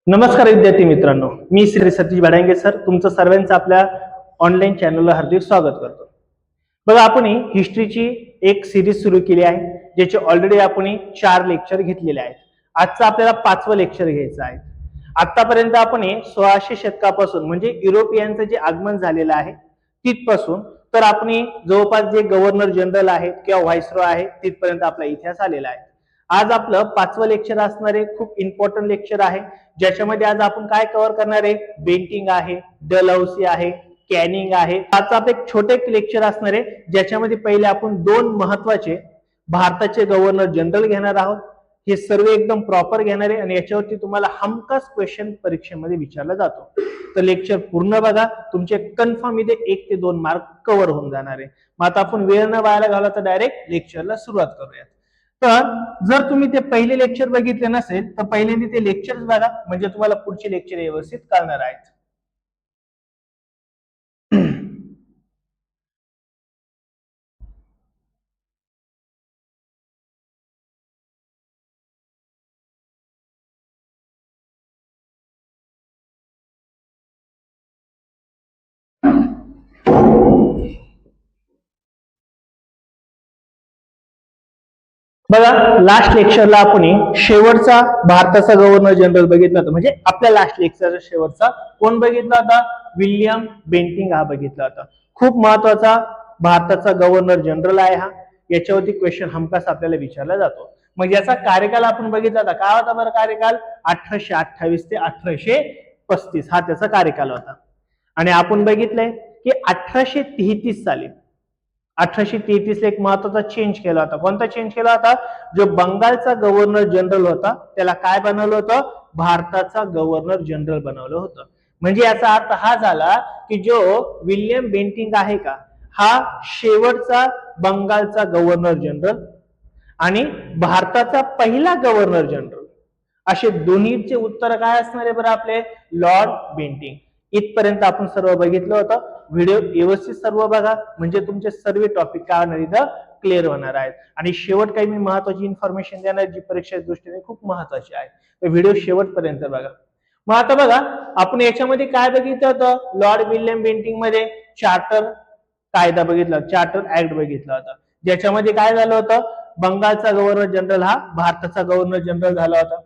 नमस्कार विद्यार्थी मित्रांनो, मी श्री सतीश भाडांगे सर तुमचं सर्वांचं आपल्या ऑनलाईन चॅनलला हार्दिक स्वागत करतो. बघा, आपण हिस्ट्रीची एक सिरीज सुरू केली आहे, ज्याचे ऑलरेडी आपण 4 लेक्चर घेतलेले आहेत. आजचं आपल्याला 5वं लेक्चर घ्यायचं आहे. आतापर्यंत आपण 1600 शतकापासून म्हणजे युरोपियनचं जे आगमन झालेलं आहे तिथपासून तर आपण जवळपास जे गव्हर्नर जनरल आहेत किंवा व्हाईसरॉय आहे तिथपर्यंत आपला इतिहास आलेला आहे. आज आपलं 5वं लेक्चर असणारे खूप इम्पॉर्टंट लेक्चर आहे, ज्याच्यामध्ये आज आपण काय कव्हर करणार आहे. बेंटिंग आहे, डलहौसी आहे, कॅनिंग आहे. आजचा आपलं एक छोटे लेक्चर असणार आहे, ज्याच्यामध्ये पहिले आपण 2 महत्वाचे भारताचे गव्हर्नर जनरल घेणार आहोत. हे सर्व एकदम प्रॉपर घेणार आहे आणि याच्यावरती तुम्हाला हमखास क्वेश्चन परीक्षेमध्ये विचारला जातो. तर लेक्चर पूर्ण बघा, तुमचे कन्फर्म इथे 1 ते 2 मार्क कव्हर होऊन जाणार आहे. मग आता आपण वेळ न वाया घालवता तर डायरेक्ट लेक्चरला सुरुवात करूयात. तर जर तुम्ही ते पहिले लेक्चर बघितले नसेल तर पहिल्यांदा ते लेक्चर बघा, म्हणजे तुम्हाला पुढचे लेक्चर व्यवस्थित कळणार आहेत. बघा, लास्ट लेक्चरला आपण शेवटचा भारताचा गव्हर्नर जनरल बघितला होता. म्हणजे आपल्या लास्ट लेक्चरचा शेवटचा कोण बघितला होता? विल्यम बेंटिंग हा बघितला होता. खूप महत्वाचा भारताचा गव्हर्नर जनरल आहे हा. याच्यावरती क्वेश्चन हमखास आपल्याला विचारला जातो. मग याचा कार्यकाल आपण बघितला होता. काय होता बरं कार्यकाल? 1828 ते 1835 हा त्याचा कार्यकाल होता. आणि आपण बघितलंय की 1833 साली 1833 ला एक महत्वाचा चेंज केला होता. कोणता चेंज केला होता? जो बंगालचा गव्हर्नर जनरल होता त्याला काय बनवलं होतं? भारताचा गव्हर्नर जनरल बनवलं होतं. म्हणजे याचा अर्थ हा झाला की जो विल्यम बेंटिंग आहे का, हा शेवटचा बंगालचा गव्हर्नर जनरल आणि भारताचा पहिला गव्हर्नर जनरल, असे दोन्हीचे उत्तर काय असणार आहे बरं आपले? Lord Bentinck. इथपर्यंत आपण सर्व बघितलं होतं. व्हिडिओ व्यवस्थित सर्व बघा, म्हणजे तुमचे सर्व टॉपिक काय होणार इथं क्लिअर होणार आहेत. आणि शेवट काही मी महत्वाची इन्फॉर्मेशन देणार जी परीक्षेच्या दृष्टीने खूप महत्वाची आहे. तर व्हिडिओ शेवटपर्यंत बघा. मग आता बघा, आपण याच्यामध्ये काय बघितलं होतं? लॉर्ड विल्यम बेंटिंग मध्ये चार्टर कायदा बघितला, चार्टर ऍक्ट बघितला होता, ज्याच्यामध्ये काय झालं होतं? बंगालचा गव्हर्नर जनरल हा भारताचा गव्हर्नर जनरल झाला होता.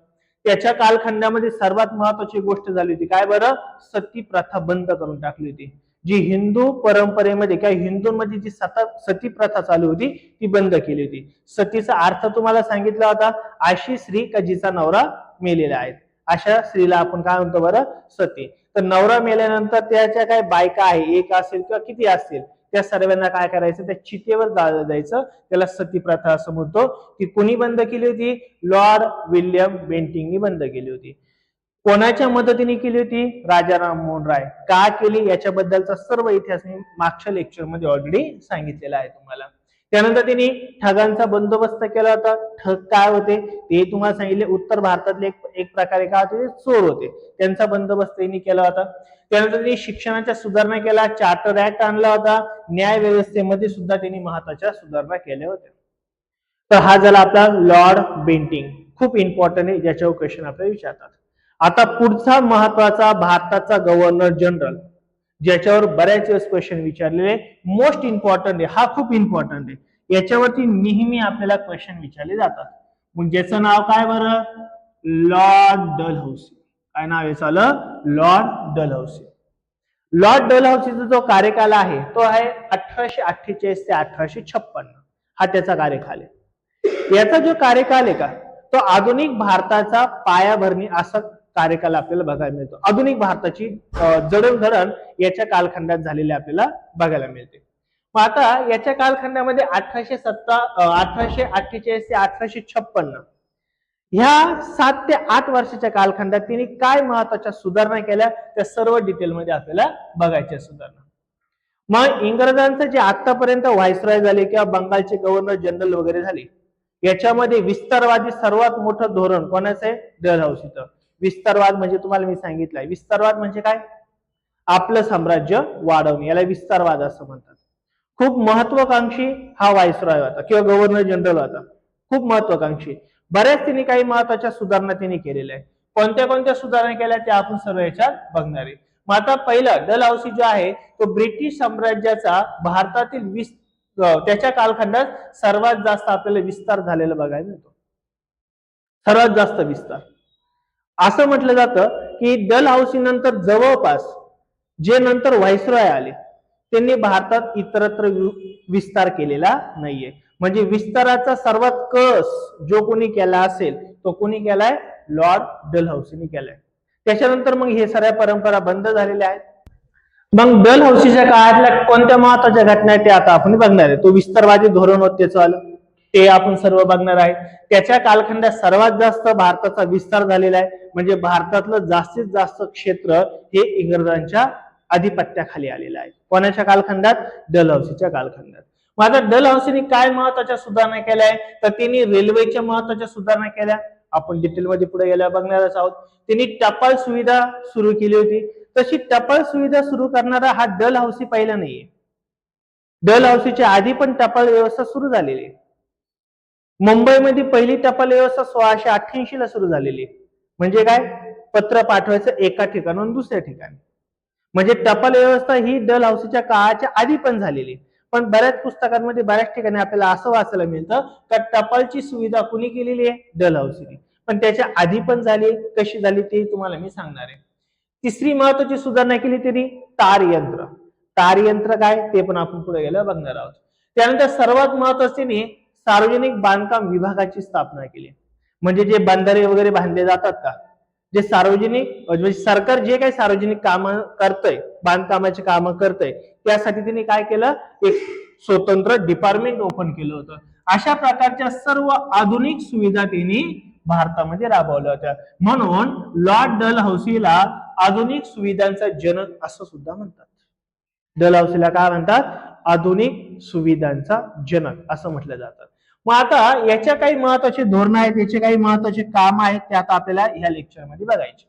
त्याच्या कालखंडामध्ये सर्वात महत्वाची गोष्ट झाली होती काय बरं? सती प्रथा बंद करून टाकली होती. जी हिंदू परंपरेमध्ये किंवा हिंदूंमध्ये जी सती प्रथा चालू होती ती बंद केली होती. सतीचा अर्थ तुम्हाला सांगितला होता, अशी स्त्री का जिचा नवरा मेलेला आहे, अशा स्त्रीला आपण काय म्हणतो बरं? सती. तर नवरा मेल्यानंतर त्याच्या काय बायका आहे, एक असेल किंवा किती असतील, त्या सर्वांना काय करायचं? त्या चितेवर जाळलं जायचं. त्याला सती प्रथा असं म्हणतो. ती कोणी बंद केली होती? लॉर्ड विल्यम बेंटिंगनी बंद केली होती. कोणाच्या मदतीने केली होती? राजा राममोहन राय. का केली याच्याबद्दलचा सर्व इतिहास मी मागच्या लेक्चर मध्ये ऑलरेडी सांगितलेला आहे तुम्हाला. त्यानंतर त्यांनी ठगांचा बंदोबस्त केला होता. ठग काय होते ते तुम्हाला सांगितले. उत्तर भारतातले एक प्रकारे काय होते? चोर होते. त्यांचा बंदोबस्त त्यांनी केला होता. त्यानंतर त्यांनी शिक्षणाच्या सुधारणा केला, चार्टर ऍक्ट आणला होता. न्याय व्यवस्थेमध्ये सुद्धा त्यांनी महत्वाच्या सुधारणा केल्या होत्या. तर हा झाला आपला लॉर्ड बेंटिंग. खूप इम्पॉर्टंट आहे, ज्याच्यावर क्वेश्चन आपल्याला विचारतात. आता पुढचा महत्वाचा भारताचा गव्हर्नर जनरल, ज्याच्यावर बऱ्याच वेळेस क्वेश्चन विचारलेले, मोस्ट इम्पॉर्टंट आहे, हा खूप इम्पॉर्टंट आहे. याच्यावरती नेहमी आपल्याला क्वेश्चन विचारले जातात. मग ज्याचं नाव काय बरं? Lord Dalhousie. काय नाव आहे चालं? Lord Dalhousie. लॉर्ड डलहौसीचा जो कार्यकाल आहे तो आहे 1848 ते 1856. हा त्याचा कार्यकाल आहे. याचा जो कार्यकाल आहे का, तो आधुनिक भारताचा पायाभरणी असा कार्यकाल आपल्याला बघायला मिळतो. आधुनिक भारताची जडणघडण याच्या कालखंडात झालेली आपल्याला बघायला मिळते. मग आता याच्या कालखंडामध्ये 1848 ते 1856 ह्या 7 ते 8 वर्षाच्या कालखंडात तिने काय महत्वाच्या सुधारणा केल्या त्या सर्व डिटेलमध्ये आपल्याला बघायच्या सुधारणा. मग इंग्रजांचं जे आतापर्यंत व्हाईसरॉय झाले किंवा बंगालचे गव्हर्नर जनरल वगैरे झाले, याच्यामध्ये विस्तारवादी सर्वात मोठं धोरण कोणाचं आहे? डलहौसीचं. विस्तारवाद म्हणजे तुम्हाला मी सांगितलंय, विस्तारवाद म्हणजे काय? आपलं साम्राज्य वाढवणे, याला विस्तारवाद असं म्हणतात. खूप महत्वाकांक्षी हा व्हाईसरॉय होता किंवा गव्हर्नर जनरल होता, खूप महत्वाकांक्षी. बऱ्याच त्यांनी काही महत्वाच्या सुधारणा त्यांनी केलेल्या आहे. कोणत्या कोणत्या सुधारणा केल्या त्या आपण सर्व याच्यात बघणार आहे. मग आता पहिला डलहौसी जो आहे तो ब्रिटिश साम्राज्याचा भारतातील त्याच्या कालखंडात सर्वात जास्त आपल्याला विस्तार झालेला बघायला मिळतो. सर्वात जास्त विस्तार. असं म्हटलं जातं की डलहौसी नंतर जवळपास जे नंतर व्हाईसरॉय आले त्यांनी भारतात इतरत्र विस्तार केलेला नाहीये. म्हणजे विस्ताराचा सर्वात कस जो कोणी केला असेल तो कोणी केलाय? लॉर्ड डलहौसीने केलाय. त्याच्यानंतर मग हे सगळ्या परंपरा बंद झालेल्या आहेत. मग डलहौसीच्या काळातल्या कोणत्या महत्वाच्या घटना आहेत ते आता आपण बघणार आहे. तो विस्तारवादी धोरण होते चालू ते आपण सर्व बघणार आहे. त्याच्या कालखंडात सर्वात जास्त भारताचा विस्तार झालेला आहे. म्हणजे भारतातलं जास्तीत जास्त क्षेत्र हे इंग्रजांच्या आधिपत्याखाली आलेलं आहे. कोणाच्या कालखंडात? डलहौसीच्या कालखंडात. मग आता डलहौसीने काय महत्वाच्या सुधारणा केल्या? तर त्यांनी रेल्वेच्या महत्वाच्या सुधारणा केल्या. आपण डिटेलमध्ये पुढे गेल्या बघणारच आहोत. त्यांनी टपाल सुविधा सुरू केली होती. तशी टपाल सुविधा सुरू करणारा हा डलहौसी पहिला नाहीये. डलहौसीच्या आधी पण टपाल व्यवस्था सुरू झालेली आहे. मुंबईमध्ये पहिली टपाल व्यवस्था 1688 ला सुरू झालेली. म्हणजे काय? पत्र पाठवायचं एका ठिकाणाहून दुसऱ्या ठिकाणी. म्हणजे टपाल व्यवस्था ही डलहौसीच्या काळाच्या आधी पण झालेली. पण बऱ्याच पुस्तकांमध्ये बऱ्याच ठिकाणी आपल्याला असं वाचायला मिळतं की टपालची सुविधा कुणी केलेली आहे? डलहौसीने. पण त्याच्या आधी पण झाली. कशी झाली ते तुम्हाला मी सांगणार आहे. तिसरी महत्वाची सुधारणा केली त्यांनी तार यंत्र. तार यंत्र काय ते पण आपण पुढे गेलं बघणार आहोत. त्यानंतर सर्वात महत्वाचं त्यांनी सार्वजनिक बांधकाम विभागाची स्थापना केली. म्हणजे जे बंधारे वगैरे बांधले जातात का, जे सार्वजनिक म्हणजे सरकार जे काही सार्वजनिक कामं करतंय, बांधकामाची कामं करतंय, त्यासाठी त्यांनी काय केलं? एक स्वतंत्र डिपार्टमेंट ओपन केलं होतं. अशा प्रकारच्या सर्व आधुनिक सुविधा त्यांनी भारतामध्ये राबवल्या होत्या. म्हणून लॉर्ड डलहौसीला आधुनिक सुविधांचा जनक असं सुद्धा म्हणतात. डलहौसीला काय म्हणतात? आधुनिक सुविधांचा जनक असं म्हटलं जातं. मग आता याच्या काही महत्वाचे धोरण आहेत, याचे काही महत्वाचे काम आहेत ते आता आपल्याला ह्या लेक्चर मध्ये बघायचे.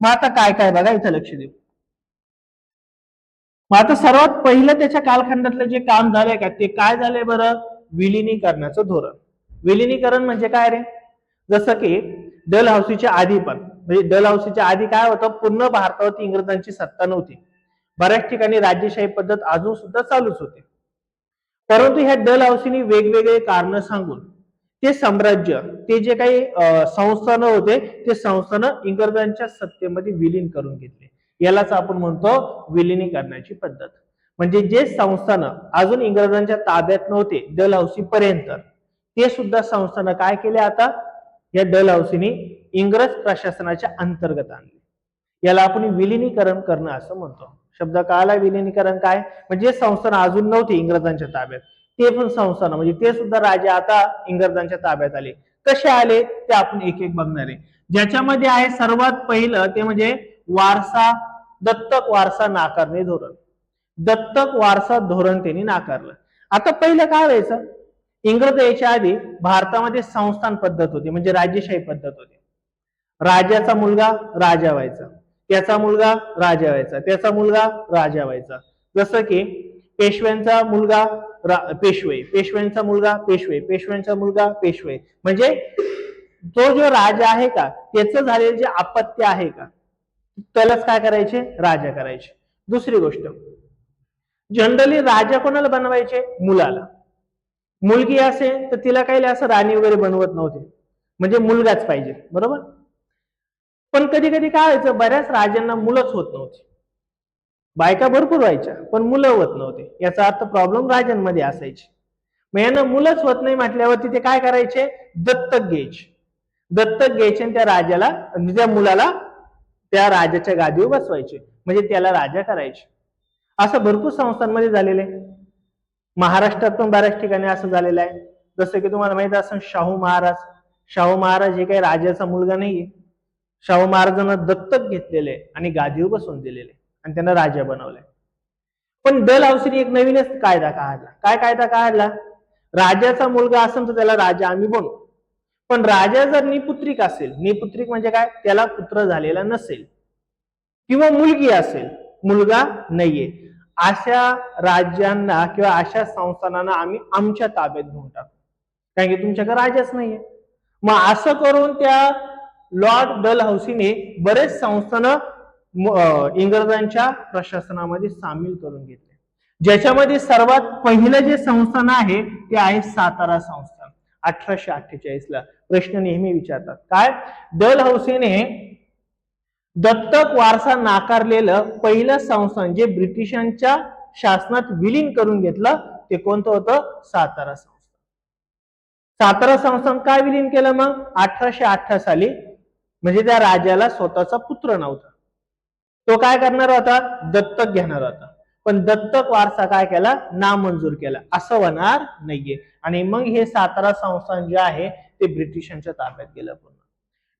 मग आता काय काय बघा, इथं लक्ष देऊ. मग आता सर्वात पहिलं त्याच्या कालखंडातलं जे काम झालंय का ते काय झालंय बरं? विलिनीकरणाचं धोरण. विलिनीकरण म्हणजे काय रे? जसं की डलहौसीच्या आधी पण म्हणजे डलहौसीच्या आधी काय होतं? पूर्ण भारतावरती इंग्रजांची सत्ता नव्हती. बऱ्याच ठिकाणी राजेशाही पद्धत अजून सुद्धा चालूच होते. परंतु ह्या डलहौसीने वेगवेगळे कारण सांगून ते साम्राज्य, ते जे काही संस्थानं होते ते संस्थानं इंग्रजांच्या सत्तेमध्ये विलीन करून घेतले. यालाच आपण म्हणतो विलिनीकरणाची पद्धत. म्हणजे जे संस्थानं अजून इंग्रजांच्या ताब्यात नव्हते डलहौसी पर्यंत, ते सुद्धा संस्थानं काय केले? आता या डलहौसीने इंग्रज प्रशासनाच्या अंतर्गत आणले. याला आपण विलिनीकरण करणं असं म्हणतो. शब्द कळाला? विलिनीकरण काय म्हणजे संस्थान अजून नव्हती इंग्रजांच्या ताब्यात, ते पण संस्थान म्हणजे ते सुद्धा राजे आता इंग्रजांच्या ताब्यात आले. कसे आले ते आपण एक एक बघणार आहे. ज्याच्यामध्ये आहे सर्वात पहिलं ते म्हणजे वारसा, दत्तक वारसा नाकारणे धोरण. दत्तक वारसा धोरण त्यांनी नाकारलं. आता पहिलं काय व्हायचं? इंग्रज यायच्या आधी भारतामध्ये संस्थान पद्धत होती म्हणजे राजेशाही पद्धत होती. राजाचा मुलगा राजा व्हायचा, त्याचा मुलगा राजा व्हायचा, त्याचा मुलगा राजा व्हायचा. जसं की पेशव्यांचा मुलगा पेशवे, पेशव्यांचा मुलगा पेशवे, पेशव्यांचा मुलगा पेशवे. म्हणजे तो जो राजा आहे का त्याचं झालेलं जे अपत्य आहे का त्यालाच काय करायचे? राजा करायचे. दुसरी गोष्ट, जनरली राजा कोणाला बनवायचे? मुलाला. मुलगी असेल तर तिला काही असं राणी वगैरे बनवत नव्हते, म्हणजे मुलगाच पाहिजे, बरोबर. पण कधी कधी काय व्हायचं? बऱ्याच राजांना मुलंच होत नव्हती. बायका भरपूर व्हायच्या पण मुलं होत नव्हते. याचा अर्थ प्रॉब्लेम राजांमध्ये असायचे. मग यांना मुलंच होत नाही म्हटल्यावरती ते काय करायचे? दत्तक घ्यायचे. दत्तक घ्यायचे आणि त्या राजाला, त्या मुलाला त्या राजाच्या गादीवर बसवायचे, म्हणजे त्याला राजा करायचे. असं भरपूर संस्थांमध्ये झालेलं आहे. महाराष्ट्रात पण बऱ्याच ठिकाणी असं झालेलं आहे. जसं की तुम्हाला माहित असेल शाहू महाराज. शाहू महाराज हे काही राजाचा मुलगा नाहीये. शाहू महाराजांना दत्तक घेतलेले आणि गादीवर बसवून दिलेले आणि त्यांना राजा बनवले. पण डलहौसीने एक नवीनच कायदा काढला. काय कायदा काढला? राजाचा मुलगा असेल तर त्याला राजा आम्ही बनवू, पण राजा जर निपुत्रिक असेल, निपुत्रिक म्हणजे काय? त्याला पुत्र झालेला नसेल किंवा मुलगी असेल, मुलगा नाहीये, अशा राज्यांना किंवा अशा संस्थानांना आम्ही आमच्या ताब्यात घेऊन टाकू, कारण की तुमच्याकडे राजाच नाहीये. मग असं करून त्या लॉर्ड डलहौसीने बरेच संस्थान इंग्रजांच्या प्रशासनामध्ये सामील करून घेतले. ज्याच्यामध्ये सर्वात पहिलं जे संस्थान आहे ते आहे सातारा संस्थान. 1848 ला प्रश्न नेहमी विचारतात काय, डलहौसीने दत्तक वारसा नाकारलेलं पहिलं संस्थान जे ब्रिटिशांच्या शासनात विलीन करून घेतलं ते कोणतं होतं, सातारा संस्थान. सातारा संस्थान काय विलीन केलं मग, 1808 साली. म्हणजे त्या राजाला स्वतःचा पुत्र नव्हता, तो काय करणार होता, दत्तक घेणार होता. पण दत्तक वारसा काय केला, नामंजूर केला. असं होणार नाहीये. आणि मग हे सातारा संस्थान जे आहे ते ब्रिटिशांच्या ताब्यात गेलं पूर्ण.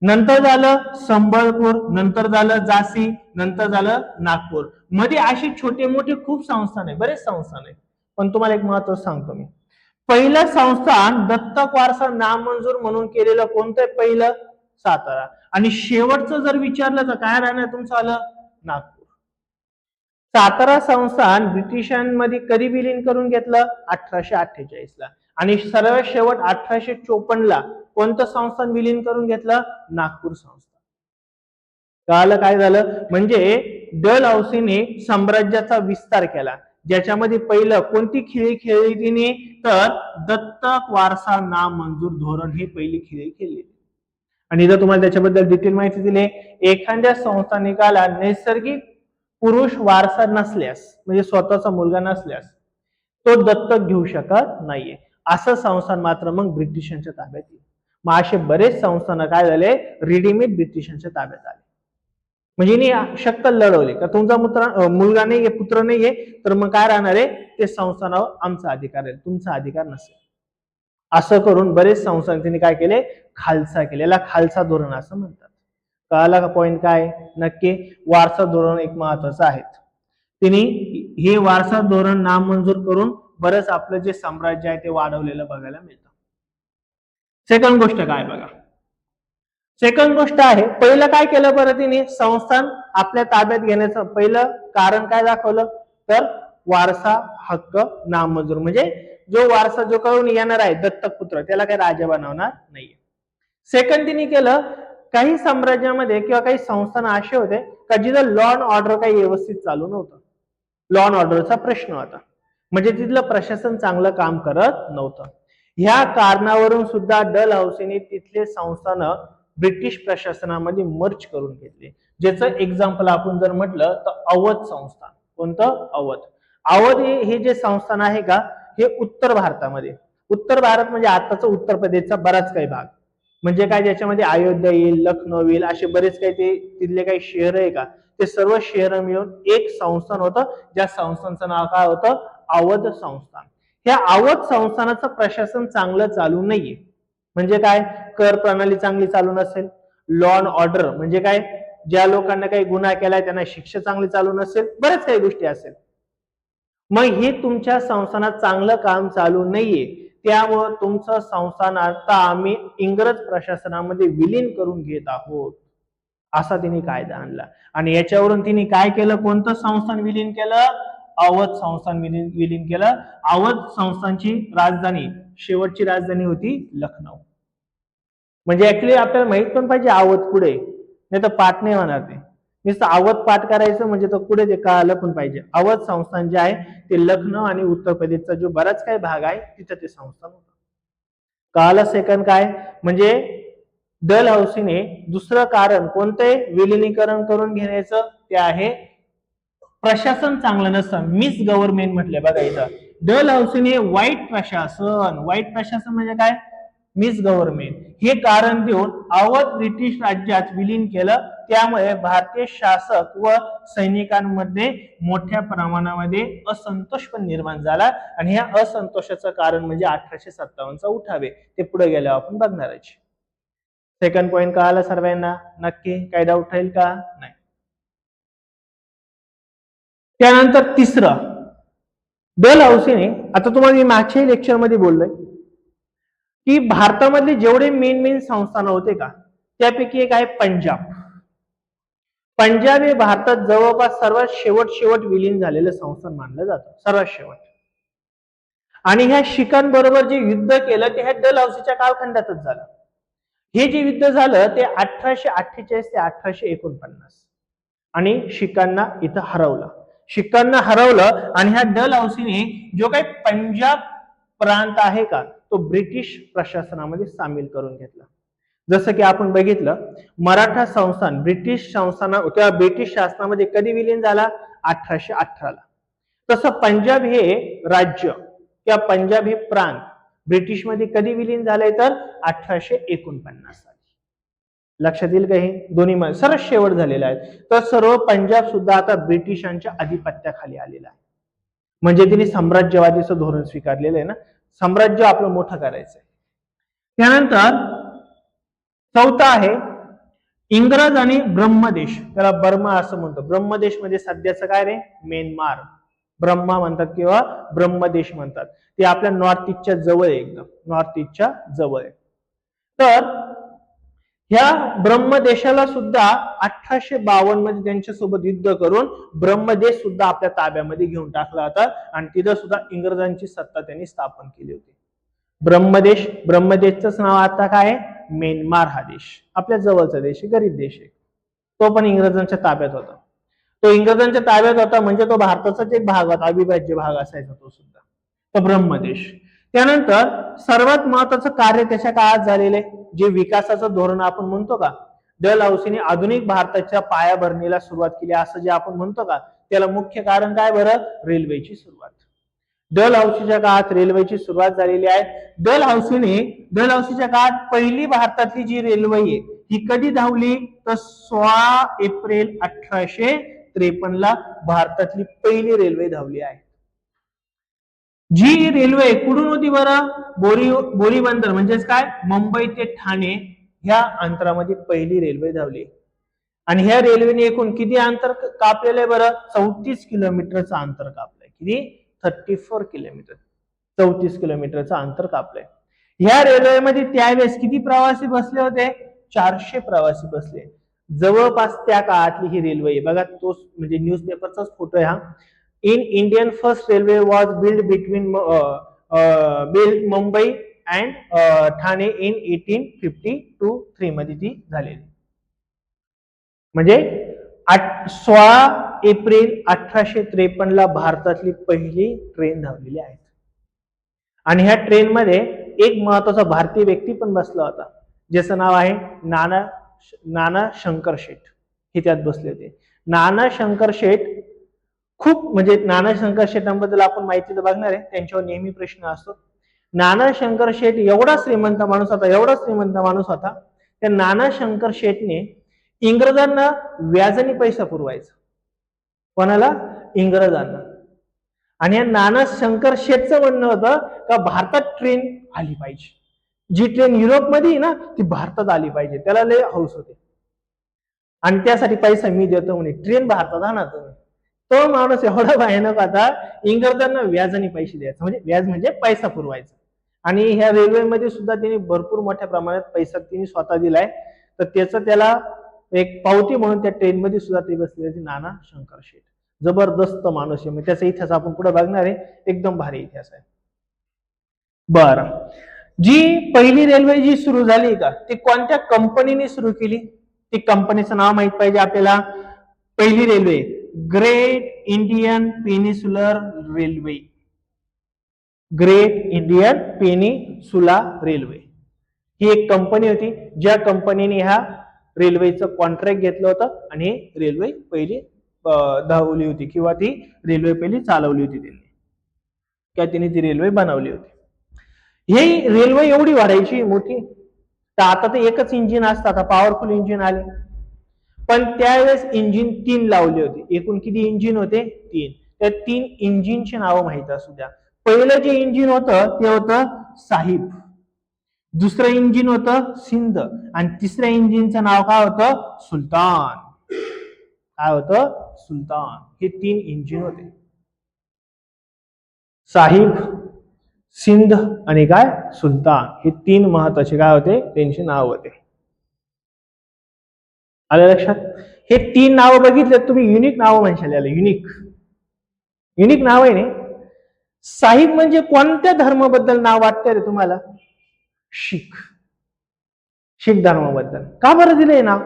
नंतर झालं संबळपूर, नंतर झालं झाशी, नंतर झालं नागपूर. मध्ये अशी छोटे मोठे खूप संस्थान आहे, बरेच संस्थान आहे. पण तुम्हाला एक महत्त्वाचं सांगतो मी, पहिलं संस्थान दत्तक वारसा नामंजूर म्हणून केलेलं कोणतं, पहिलं सातारा. आणि शेवटचं जर विचारलं तर काय राहणार तुमचं आलं, नागपूर. सातारा संस्थान ब्रिटिशांमध्ये कधी विलीन करून घेतलं, 1848 ला. आणि सर्व शेवट 1854 ला कोणतं संस्थान विलीन करून घेतलं, नागपूर संस्थान. कळालं काय झालं, म्हणजे डलहौसीने साम्राज्याचा विस्तार केला. ज्याच्यामध्ये पहिलं कोणती खेळी खेळली तिने, तर दत्तक वारसा नामंजूर धोरण ही पहिली खेळी खेळली. आणि जर तुम्हाला त्याच्याबद्दल डिटेल माहिती दिली, एखाद्या संस्थानिकाला नैसर्गिक पुरुष वारसा नसल्यास, म्हणजे स्वतःचा मुलगा नसल्यास तो दत्तक घेऊ शकत नाहीये. असं संस्थान मात्र मग ब्रिटिशांच्या ताब्यात येईल. मग असे बरेच संस्थान काय झाले, रेडीमेड ब्रिटिशांच्या ताब्यात आले. म्हणजे शक्त लढवले का तुमचा मुलगा नाहीये, पुत्र नाहीये, तर मग काय राहणार आहे, ते संस्थानावर आमचा अधिकार आहे, तुमचा अधिकार नसेल. असं करून बरेच संस्थान त्यांनी काय केले, खालसा केलेला, खालसा धोरण असं म्हणतात. कळाला का पॉइंट काय, नक्की वारसा धोरण एक महत्वाचं आहे. तिने हे वारसा धोरण नामंजूर करून बरंच आपलं जे साम्राज्य आहे ते वाढवलेलं बघायला मिळतं. सेकंड गोष्ट काय बघा, सेकंड गोष्ट आहे, पहिलं काय केलं बरं तिने, संस्थान आपल्या ताब्यात घेण्याचं पहिलं कारण काय दाखवलं, तर वारसा हक्क नामंजूर. म्हणजे जो वारसा जो करून येणार आहे दत्तक पुत्र त्याला काही राजा बनवणार नाहीये. सेकंड तिने केलं, काही साम्राज्यामध्ये किंवा काही संस्थान असे होते का जिथं लॉ अँड ऑर्डर काही व्यवस्थित चालू नव्हतं, लॉ अँड ऑर्डरचा प्रश्न होता, म्हणजे तिथलं प्रशासन चांगलं काम करत नव्हतं. ह्या कारणावरून सुद्धा डलहौसीने तिथले संस्थान ब्रिटिश प्रशासनामध्ये मर्ज करून घेतले. ज्याचं एक्झाम्पल आपण जर म्हटलं तर अवध संस्थान. कोणतं, अवध. अवध हे जे संस्थान आहे का, हे उत्तर भारतामध्ये, उत्तर भारत म्हणजे आताचा उत्तर प्रदेशचा बराच काही भाग, म्हणजे काय ज्याच्यामध्ये अयोध्या येईल, लखनौ येईल, असे बरेच काही ते तिथले काही शहर आहे का, ते सर्व शहर मिळून एक संस्थान होतं, ज्या संस्थानचं नाव काय होतं, अवध संस्थान. ह्या अवध संस्थानाचं प्रशासन चांगलं चालू नाहीये. म्हणजे काय, कर प्रणाली चांगली चालू नसेल, लॉ अँड ऑर्डर म्हणजे काय, ज्या लोकांना काही गुन्हा केलाय त्यांना शिक्षा चांगली चालू नसेल, बऱ्याच काही गोष्टी असेल. मग हे तुमच्या संस्थानात चांगलं काम चालू नाहीये, त्यामुळे तुमचं संस्थान आता आम्ही इंग्रज प्रशासनामध्ये विलीन करून घेत आहोत, असा तिने कायदा आणला. आणि याच्यावरून तिने काय केलं, कोणतं संस्थान विलीन केलं, अवध संस्थान विलीन केलं. अवध संस्थानची राजधानी, शेवटची राजधानी होती लखनौ. म्हणजे ऍक्च्युली आपल्याला माहित पण पाहिजे अवध पुढे, नाही तर पाठ नाही होणार. ते नुसतं अवध पाठ करायचं म्हणजे तो पुढे ते कळालं पण पाहिजे. अवध संस्थान जे आहे ते लखनौ आणि उत्तर प्रदेशचा जो बराच काही भाग आहे तिथं ते संस्थान होतं. कळालं. सेकंड काय, म्हणजे डलहौसीने दुसरं कारण कोणते विलिनीकरण करून घेण्याचं, ते आहे प्रशासन चांगलं नसतं, मिस गव्हर्नमेंट म्हटले बघा इथं. डलहौसीने वाईट प्रशासन, वाईट प्रशासन म्हणजे काय, मिस गव्हर्नमेंट, हे कारण देऊन अवध ब्रिटिश राज्यात विलीन केलं. त्यामुळे भारतीय शासक व सैनिकांमध्ये मोठ्या प्रमाणामध्ये असंतोष पण निर्माण झाला. आणि ह्या असंतोषाचं कारण म्हणजे 1857चा उठावे, ते पुढे गेल्यावर आपण बघणार आहे. सेकंड पॉइंट कळाला सर्वांना, नक्की काय डाऊट राहील का, नाही. त्यानंतर तिसरं, डलहौसीने, आता तुम्हाला मी मागच्या लेक्चर मध्ये बोललोय की भारतामधले जेवढे मेन संस्थान होते का, त्यापैकी एक आहे पंजाब. पंजाब हे भारतात जवळपास सर्वात शेवट विलीन झालेलं संस्थान मानलं जातं, सर्वात शेवट. आणि ह्या शिखांबरोबर जे युद्ध केलं ते ह्या डलहौसीच्या कालखंडातच झालं. हे जे युद्ध झालं ते 1848 ते 1849 आणि शिखांना इथं हरवलं. शिखांना हरवलं आणि ह्या डलहौसीने जो काही पंजाब प्रांत आहे का तो ब्रिटिश प्रशासनामध्ये सामील करून घेतला. जसं की आपण बघितलं मराठा संस्थान ब्रिटिश संस्थाना किंवा ब्रिटिश शासनामध्ये कधी विलीन झाला 1818 ला. तसं पंजाब हे राज्य किंवा पंजाब हे प्रांत ब्रिटिश मध्ये कधी विलीन झाले तर 1849 साली. लक्षात येईल का हे दोन्ही सरळ शेवट झालेला आहे. तर सर्व पंजाब सुद्धा आता ब्रिटिशांच्या अधिपत्याखाली आलेला आहे. म्हणजे तिने साम्राज्यवादीचं धोरण स्वीकारलेलं आहे ना, साम्राज्य आपलं मोठं करायचंय. त्यानंतर चौथा आहे इंग्रज आणि ब्रह्मदेश, त्याला बर्मा असं म्हणतो. ब्रह्मदेश म्हणजे सध्याचं काय रे म्यानमार, ब्रह्मा म्हणतात किंवा ब्रह्मदेश म्हणतात. ते आपल्या नॉर्थ ईस्टच्या जवळ आहे, एकदम नॉर्थ ईस्टच्या जवळ आहे. तर ह्या ब्रह्मदेशाला सुद्धा 1852 मध्ये त्यांच्यासोबत युद्ध करून ब्रह्मदेश सुद्धा आपल्या ताब्यामध्ये घेऊन टाकला होता आणि तिथं सुद्धा इंग्रजांची सत्ता त्यांनी स्थापन केली होती. ब्रह्मदेशचं नाव आता काय आहे म्यानमार. हा देश आपल्या जवळचा देश आहे, गरीब देश आहे. तो पण इंग्रजांच्या ताब्यात होता. तो इंग्रजांच्या ताब्यात होता म्हणजे तो भारताचाच एक भाग होता, अविभाज्य भाग असायचा तो सुद्धा, तो ब्रह्मदेश. त्यानंतर सर्वात महत्वाचं कार्य त्याच्या काळात झालेले जे विकासाचं धोरण आपण म्हणतो का, डलहौसीने आधुनिक भारताच्या पायाभरणीला सुरुवात केली असं जे आपण म्हणतो का, त्याला मुख्य कारण काय बरं, रेल्वेची सुरुवात. डलहौसीच्या काळात रेल्वेची सुरुवात झालेली आहे. डलहौसीच्या काळात पहिली भारतातली जी रेल्वे आहे ही कधी धावली तर 16 एप्रिल 1853 ला भारतातली पहिली रेल्वे धावली आहे. जी रेल्वे कुठून होती बरं, बोरीबंदर म्हणजेच काय मुंबई ते ठाणे ह्या अंतरामध्ये पहिली रेल्वे धावली. आणि ह्या रेल्वेने एकूण किती अंतर कापलेलं आहे बरं, 34 किलोमीटरचं अंतर कापलंय. किती, 34 किलोमीटर, 34 किलोमीटरचं अंतर कापलंय. ह्या रेल्वेमध्ये त्यावेळेस किती प्रवासी बसले होते, 400 प्रवासी बसले. जवळपास त्या काळातली ही रेल्वे आहे बघा, तोच म्हणजे न्यूजपेपरचाच फोटो आहे हा. In Indian first railway was build between build Mumbai and Thane in 1852 मध्ये ती झालेली. म्हणजे 16 एप्रिल 1853 ला भारतातली पहिली ट्रेन धावलेली आहे. आणि ह्या ट्रेन मध्ये एक महत्वाचा भारतीय व्यक्ती पण बसला होता, ज्याचं नाव आहे नाना शंकर शेठ. हे त्यात बसले होते. नाना शंकर शेठ खूप म्हणजे नाना शंकर शेठांबद्दल आपण माहिती तर बघणार आहे, त्यांच्यावर नेहमी प्रश्न असतो. नाना शंकर शेठ एवढा श्रीमंत माणूस होता, त्या नाना शंकर शेठने इंग्रजांना व्याजाने पैसा पुरवायचा. कोणाला, इंग्रजांना. आणि या नाना शंकर शेठचं म्हणणं होतं का भारतात ट्रेन आली पाहिजे, जी ट्रेन युरोपमध्ये ना ती भारतात आली पाहिजे. त्याला लय हौस होते आणि त्यासाठी पैसा मी देतो म्हणे, ट्रेन भारतात आणा तुम्ही. तो माणूस एवढा भयानक होता, इंग्रजांना व्याजाने पैसे द्यायचा, म्हणजे व्याज म्हणजे पैसा पुरवायचा. आणि ह्या रेल्वेमध्ये सुद्धा त्यांनी भरपूर मोठ्या प्रमाणात पैसा त्यांनी स्वतः दिलाय. तर त्याचं त्याला एक पावती म्हणून त्या ट्रेन मध्ये सुद्धा ते बसले होते नाना शंकर शेठ. जबरदस्त माणूस आहे, म्हणजे त्याचा इतिहास आपण पुढे बघणार आहे, एकदम भारी इतिहास आहे. बरं, जी पहिली रेल्वे जी सुरू झाली का ती कोणत्या कंपनीने सुरू केली, ती कंपनीचं नाव माहित पाहिजे आपल्याला. पहिली railway great Indian peninsular railway, great Indian peninsular railway ही एक कंपनी होती, ज्या कंपनीने ह्या रेल्वेचं कॉन्ट्रॅक्ट घेतलं होतं आणि रेल्वे पहिली धावली होती किंवा ती रेल्वे पहिली चालवली होती त्यांनी, किंवा तिने ती रेल्वे बनवली होती. ही रेल्वे एवढी वाढायची मोठी, तर आता ते एकच इंजिन असतं, आता पॉवरफुल इंजिन आले. पण त्यावेळेस इंजिन 3 लावले होते. एकूण किती इंजिन होते, 3. त्या 3 इंजिनची नावं माहित असू द्या. पहिलं जे इंजिन होतं ते होतं साहिब, दुसरं इंजिन होतं सिंध आणि तिसऱ्या इंजिनचं नाव काय होतं, सुलतान. काय होतं, सुलतान. हे 3 इंजिन होते, साहिब, सिंध आणि काय सुलतान. हे 3 महत्वाचे काय होते, त्यांचे नाव होते. आलं लक्षात. हे 3 नावं बघितले तुम्ही, युनिक नावं म्हणशाल याला, युनिक नाव आहे ना. साहिब म्हणजे कोणत्या धर्माबद्दल नाव वाटतंय रे तुम्हाला, शीख. शीख धर्माबद्दल. का बरं दिलंय नाव?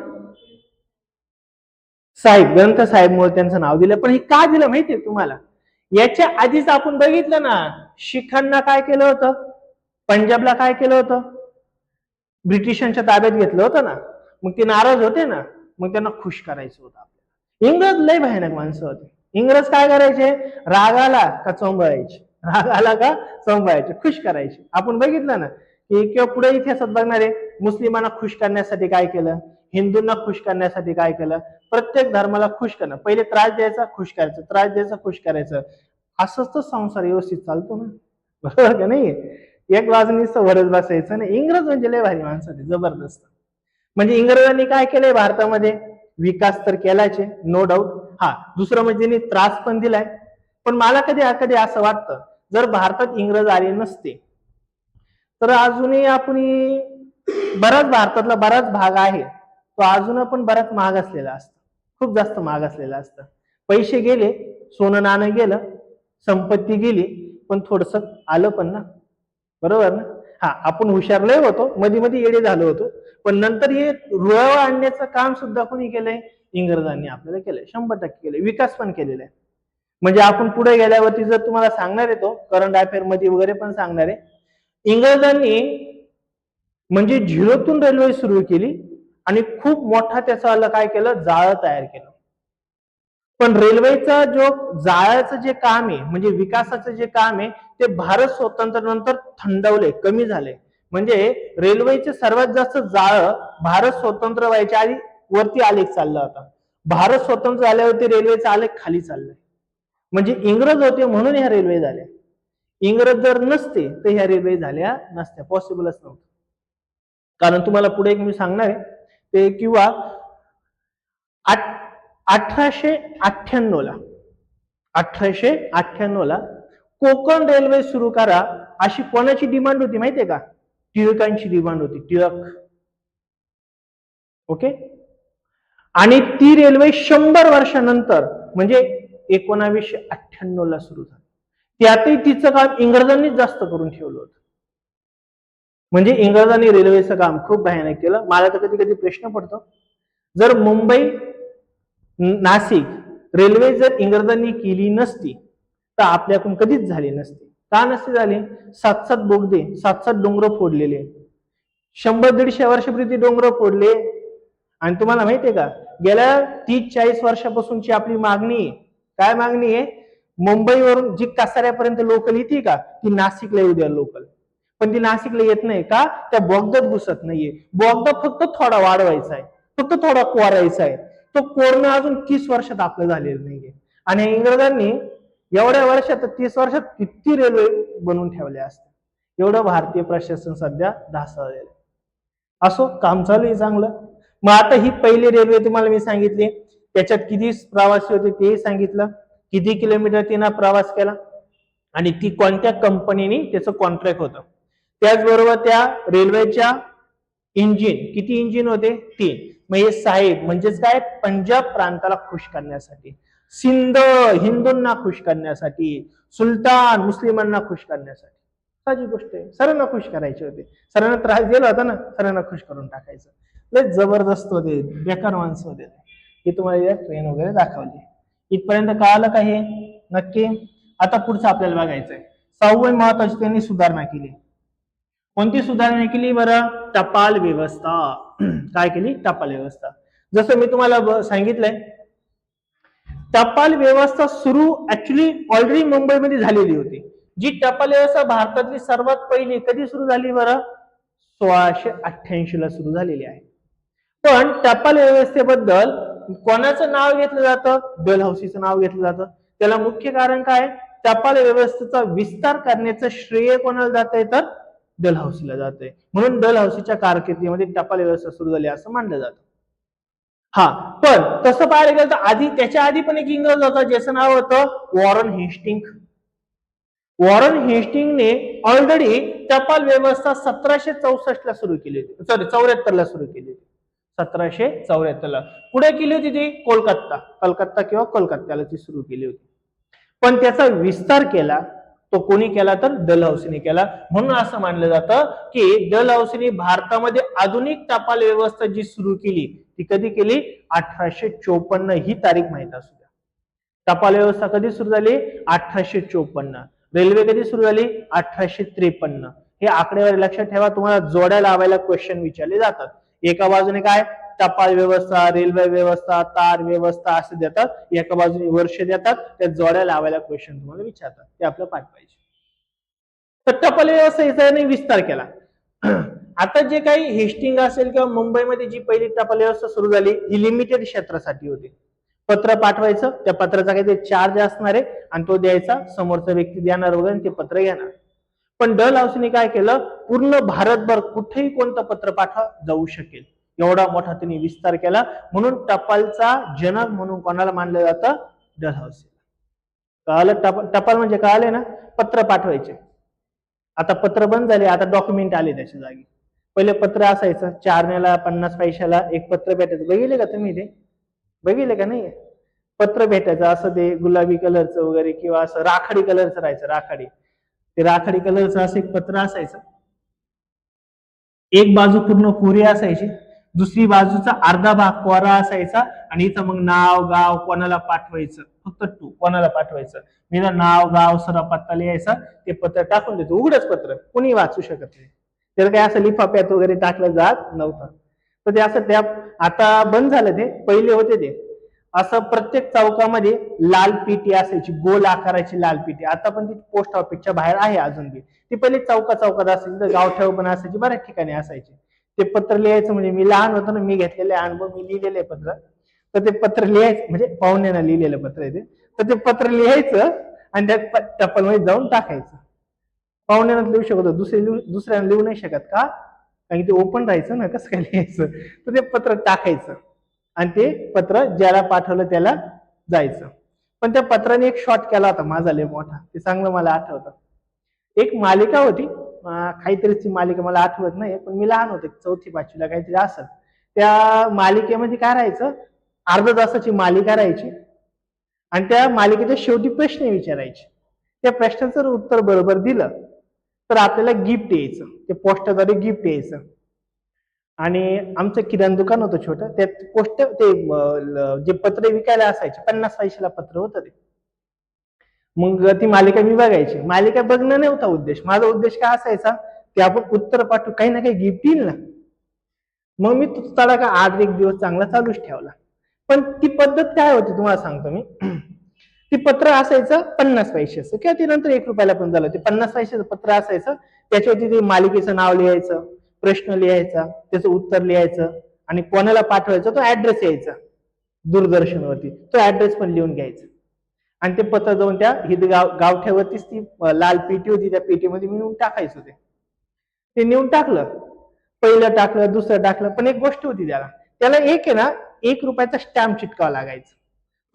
साहेब, ग्रंथ साहेब मुळे त्यांचं नाव दिलं. पण हे का दिलं माहितीये तुम्हाला? याच्या आधीच आपण बघितलं ना, शिखांना काय केलं होतं, पंजाबला काय केलं होतं, ब्रिटिशांच्या ताब्यात घेतलं होतं ना. मग ते नाराज होते ना, मग त्यांना खुश करायचं होतं आपल्याला. इंग्रज लय भयानक माणसं होते. इंग्रज काय करायचे, रागाला का चोंबळायचे, रागाला का चोंबळायचे, खुश करायचे. आपण बघितलं ना की किंवा पुढे इतिहासात बघणारे, मुस्लिमांना खुश करण्यासाठी काय केलं, हिंदूंना खुश करण्यासाठी काय केलं, प्रत्येक धर्माला खुश करणं. पहिले त्रास द्यायचा, खुश करायचं, त्रास द्यायचा, खुश करायचं. असंच तर संसार व्यवस्थित चालतो ना, बरोबर का नाही? एक बाजूनीच वरच बसायचं ना. इंग्रज म्हणजे लय भारी माणसं होते, जबरदस्त. म्हणजे इंग्रजांनी काय केलंय भारतामध्ये, विकास तर केलाच आहे, नो डाऊट. हा, दुसरं म्हणजे त्यांनी त्रास पण दिलाय. पण मला कधी कधी असं वाटतं, जर भारतात इंग्रज आले नसते तर अजूनही आपण, बराच भारतातला बराच भाग आहे तो अजून पण बराच महाग असलेला असतो, खूप जास्त महाग असलेला असतं. पैसे गेले, सोनं नाणं गेलं, संपत्ती गेली, पण थोडस आलं पण ना, बरोबर ना? हा, आपण हुशार लय होतो, मध्ये मध्ये येडे झालो होतो, पण नंतर हे रुळावा आणण्याचं काम सुद्धा कोणी केलंय, इंग्रजांनी आपल्याला केलंय, 100% केलंय, विकास पण केलेला आहे. म्हणजे आपण पुढे गेल्यावरती जर तुम्हाला सांगणार आहे, तो करंट अफेअर मध्ये वगैरे पण सांगणार आहे, इंग्रजांनी म्हणजे झिरोतून रेल्वे सुरू केली आणि खूप मोठा त्याचा काय केलं, जाळं तयार केलं. पण रेल्वेचा जो जाळ्याचं जे काम आहे, म्हणजे विकासाचं जे काम आहे, ते भारत स्वातंत्र्यानंतर थंडवले, कमी झाले. म्हणजे रेल्वेचे सर्वात जास्त जाळं भारत स्वतंत्र व्हायच्या आधी वरती आलेख चालला होता. भारत स्वतंत्र झाल्यावरती रेल्वेचा आलेख खाली चाललाय. म्हणजे इंग्रज होते म्हणून ह्या रेल्वे झाल्या. इंग्रज जर नसते तर ह्या रेल्वे झाल्या नसत्या, पॉसिबलच नव्हतं. कारण तुम्हाला पुढे एक मी सांगणार आहे ते, किंवा 1898 ला 1898 ला कोकण रेल्वे सुरू करा अशी कोणाची डिमांड होती माहितीये का? टिळकांची डिमांड होती, टिळक. ओके. आणि ती रेल्वे 100 वर्षानंतर म्हणजे 1998 ला सुरू झाली. त्यातही तिचं काम इंग्रजांनीच जास्त करून ठेवलं होतं. म्हणजे इंग्रजांनी रेल्वेचं काम खूप भयानक केलं. मला तर कधी कधी प्रश्न पडतो, जर मुंबई नाशिक रेल्वे जर इंग्रजांनी केली नसती तर आपल्याकडून कधीच झाली नसती. का नसती झाली? 7-7 बोगदे, 7-7 डोंगर फोडलेले, 100-150 वर्षापूर्वी डोंगर फोडले. आणि तुम्हाला माहितीये का, गेल्या 30-40 वर्षापासूनची आपली मागणी आहे. काय मागणी आहे? मुंबईवरून जी कसाऱ्यापर्यंत लोकल येते का, ती नाशिकला येऊ द्या लोकल. पण ती नाशिकला येत नाही का? त्या बोगद्यात घुसत नाहीये. बोगदा फक्त थोडा वाढवायचा आहे, फक्त थोडा कोरायचा आहे. तो कोरणं अजून 30 वर्षात आपलं झालेलं नाहीये. आणि इंग्रजांनी एवढ्या वर्षात, 30 वर्षात किती रेल्वे बनवून ठेवल्या असतात. एवढं भारतीय प्रशासन सध्या ढासळलेलं. असो, काम चालू आहे चांगलं. मग आता ही पहिली रेल्वे तुम्हाला मी सांगितली, त्याच्यात किती प्रवासी होते तेही सांगितलं, किती किलोमीटर तिनं प्रवास केला आणि ती कोणत्या कंपनीने त्याचं कॉन्ट्रॅक्ट होतं. त्याचबरोबर त्या रेल्वेच्या इंजिन, किती इंजिन होते? 3. मग हे साहेब म्हणजेच काय, पंजाब प्रांताला खुश करण्यासाठी, सिंध हिंदूंना खुश करण्यासाठी, सुलतान मुस्लिमांना खुश करण्यासाठी. साधी गोष्ट आहे, सरांना खुश करायचे होते. सरांना त्रास दिला होता ना, सरांना खुश करून टाकायचं. लय जबरदस्त होते, बेकार माणसं होते. हे तुम्हाला ट्रेन वगैरे दाखवली. इथपर्यंत कळालं का हे? नक्की. आता पुढचं आपल्याला बघायचंय. 6वी महत्वाची त्यांनी सुधारणा केली. कोणती सुधारणा केली बरं? टपाल व्यवस्था. काय केली? टपाल व्यवस्था. जसं मी तुम्हाला सांगितलंय, टपाल व्यवस्था सुरू ऍक्च्युली ऑलरेडी मुंबईमध्ये झालेली होती. जी टपाल व्यवस्था भारतातली सर्वात पहिली कधी सुरू झाली बरं? 1688 ला सुरू झालेली आहे. पण टपाल व्यवस्थेबद्दल कोणाचं नाव घेतलं जातं? डलहौसीचं नाव घेतलं जातं. त्याला मुख्य कारण काय? टपाल व्यवस्थेचा विस्तार करण्याचं श्रेय कोणाला जातंय? तर डलहौसीला जातंय. म्हणून डलहौसीच्या कारकिर्दीमध्ये टपाल व्यवस्था सुरू झाली असं मानलं जातं. हा, पण तसं पाहायला गेलं तर आधी, त्याच्या आधी पण एक इंग्रज होता ज्याचं नाव होतं वॉरन हेस्टिंग. वॉरन हेस्टिंगने ऑलरेडी टपाल व्यवस्था 1764 ला सुरू केली होती, सॉरी 74 ला सुरू केली होती. 1774 ला पुढे केली होती ती कलकत्ता किंवा कोलकात्याला ती सुरू केली होती. पण त्याचा विस्तार केला तो कोणी केला तर डलहौसीने केला. म्हणून असं मानलं जातं की डलहौसीने भारतामध्ये आधुनिक टपाल व्यवस्था जी सुरू केली ती कधी केली? 1854 ही तारीख माहित असू द्या. टपाल व्यवस्था कधी सुरू झाली? 1854. रेल्वे कधी सुरू झाली? 1853. हे आकडेवारी लक्षात ठेवा, तुम्हाला जोड्या लावायला क्वेश्चन विचारले जातात. एका बाजूने काय टपाल व्यवस्था, रेल्वे व्यवस्था, तार व्यवस्था असं देतात, एका बाजूने वर्ष देतात, त्या जोड्या लावायला क्वेश्चन तुम्हाला विचारतात, ते आपलं पाठ पाहिजे. तर टपाल व्यवस्थेचा विस्तार केला. आता जे काही हेस्टिंग असेल किंवा मुंबईमध्ये जी पहिली टपाल व्यवस्था सुरू झाली ही लिमिटेड क्षेत्रासाठी होती. पत्र पाठवायचं, त्या पत्राचा काहीतरी चार्ज असणार आहे आणि तो द्यायचा, समोरचा व्यक्ती देणार वगैरे ते पत्र घेणार. पण डलहौसीने काय केलं, पूर्ण भारतभर कुठेही कोणतं पत्र पाठवा जाऊ शकेल एवढा मोठा त्यांनी विस्तार केला. म्हणून टपालचा जनक म्हणून कोणाला मानलं जातं? डलहौसी. कळालं? टपाल म्हणजे कळाले ना, पत्र पाठवायचे. आता पत्र बंद झाले, आता डॉक्युमेंट आले त्याच्या जागी. पहिले पत्र असायचं 4 आण्याला 50 पैशाला एक पत्र भेटायचं. बघितले का तुम्ही ते? बघितले का नाही? पत्र भेटायचं असं ते गुलाबी कलरचं वगैरे किंवा असं राखाडी कलरचं राहायचं. राखाडी, ते राखाडी कलरचं असं एक पत्र असायचं. एक बाजू पूर्ण कोरी असायची, दुसरी बाजूचा अर्धा भाग कोरा असायचा आणि इथं मग नाव गाव कोणाला पाठवायचं, फक्त टू कोणाला पाठवायचं, मी नाव गाव सरा पत्ता लिहायचा, ते पत्र टाकून देतो. उघडच पत्र, कोणी वाचू शकत नाही. त्याला काय असं लिफाफ्यात वगैरे टाकलं जात नव्हतं. तर ते असं त्या आता बंद झालं. ते पहिले होते ते असं प्रत्येक चौकामध्ये लाल पिटी असायची, गोल आकाराची लाल पिटी. आता पण ती पोस्ट ऑफिसच्या बाहेर आहे अजून बी. ती पहिले चौकात असायची, गावठेव पण असायची, बऱ्याच ठिकाणी असायची. ते पत्र लिहायचं म्हणजे मी लहान होतो ना, मी घेतलेले अनुभव, मी लिहिलेले पत्र. तर ते पत्र लिहायचं म्हणजे पाहुण्यानं लिहिलेलं पत्र आहे ते. तर ते पत्र लिहायचं आणि त्या टपालमध्ये जाऊन टाकायचं. पाहुण्यानं लिहू शकतो, दुसऱ्यानं लिहू नाही शकत का? कारण ते ओपन राहायचं ना, कसं काय लिहायचं. तर ते पत्र टाकायचं आणि ते पत्र ज्याला पाठवलं त्याला जायचं. पण त्या पत्राने एक शॉट केला होता माझा लय मोठा, ते चांगलं मला आठवतं. एक मालिका होती, काहीतरी मालिका मला आठवत नाही, पण मी लहान होते, 4थी-5वीला काहीतरी असेल. त्या मालिकेमध्ये काय राहायचं, अर्धा तासाची मालिका राहायची आणि त्या मालिकेच्या शेवटी प्रश्न विचारायचे. त्या प्रश्नाचं उत्तर बरोबर दिलं तर आपल्याला गिफ्ट यायचं, ते पोस्टाद्वारे गिफ्ट यायचं. आणि आमचं किराणा दुकान होतं छोटं, त्यात पोस्ट ते जे पत्र विकायला असायचे 50 पैशाला पत्र होतं ते. मग ती मालिका मी बघायची. मालिका बघणं नव्हता उद्देश, माझा उद्देश काय असायचा की आपण उत्तर पाठवू, काही ना काही गिफ्ट येईल ना. मग मी तुझा का 8 दिवस चांगला चालूच ठेवला. पण ती पद्धत काय होती तुम्हाला सांगतो मी. ती पत्र असायचं 50 पैशाचं किंवा ती नंतर 1 रुपयाला पण झालं. ते 50 पैशाचं पत्र असायचं, त्याच्यावरती ते मालिकेचं नाव लिहायचं, प्रश्न लिहायचा, त्याचं उत्तर लिहायचं आणि कोणाला पाठवायचं तो ऍड्रेस यायचा दूरदर्शनवरती, तो ऍड्रेस पण लिहून घ्यायचा. आणि ते पत्र जाऊन त्या गावठ्यावरतीच ती लाल पेटी होती, त्या पेटीमध्ये मी नेऊन टाकायचो. ते नेऊन टाकलं, पहिलं टाकलं, दुसरं टाकलं, पण एक गोष्ट होती त्याला त्याला एक आहे ना 1 रुपयाचा स्टॅम्प चिटकावा लागायचा.